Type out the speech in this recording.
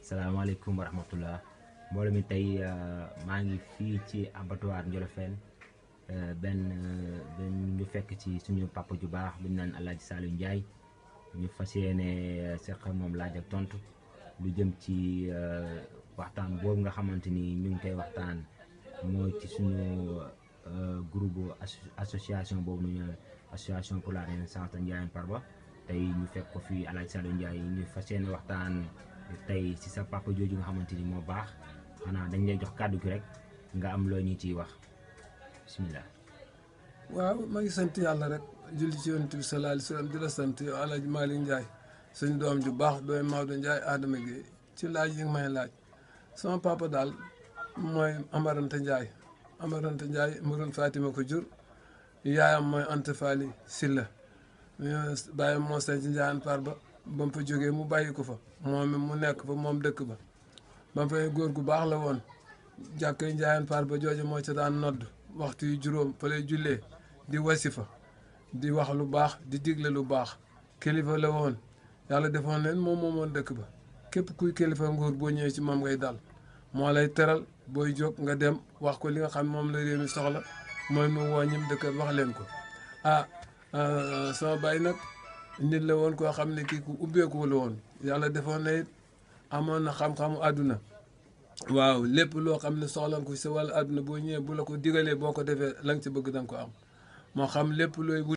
salaamaaleykum wa rahmatullah mbooloo mi tey maa ngi fii ci abattoir Ndiolofène benn ñu fekk ci suñu papa ju baax bu ñu naan Alaaji Saliou Ndiaye ñu fas yéene seq moom laaj ak tontu lu jëm ci waxtaan boobu nga xamante ni ñu ngi koy waxtaan mooy ci suñu groupe association boobu ñu association pour la renaissance de Ndiayène Farba tey ñu fekk ko fii Alaaji Saliou Ndiaye ñu fas yéene waxtaan tey ci sa papa jooju nga xamante ni moo baax xanaa dañ lay jox kàddu gi rek nga am loo ñu ciy wax bisimilah. waaw maa ngi sant yàlla rek julli ci yonent bi sallallahu alayhi wa sallam di la sant yow Alaaji Malick Ndiaye suñu doom ju baax dooy Maodo Ndiaye Adama Gueye ci laaj yi nga may laaj sama papa daal mooy Amarante Ndiaye Amarante Ndiaye Mouroune Fatima ko jur yaayam mooy Anta Fali Silla bàyyi moo sañ ci Ndiayène Farba ba mu fa jógee mu bàyyi ko fa moom mu nekk fa moom dëkk ba ba mu fay góor gu baax la woon jàkkee Ndiayène Farba jooju moo ca daan nodd waxtu yu juróom fa lay jullee di wasifa di wax lu baax di digle lu baax kilifa la woon yàlla defoon leen moom moomoon dëkk ba képp kuy kilifa nguur boo ñëwee ci moom ngay dal moo lay teral booy jóg nga dem wax ko li nga xam moom la réew mi soxla mooy mu woo ñim dëkk wax leen ko sama baay nag nit la woon koo xam ne kii ku ubbeeku la woon yàlla defoon na it amoon na xam-xamu àdduna waaw lépp loo xam ne soxla nga ko si wàllu àdduna boo ñëwee bu la ko digalee boo ko defee la nga ci bëgg da nga ko am moo xam lépp looy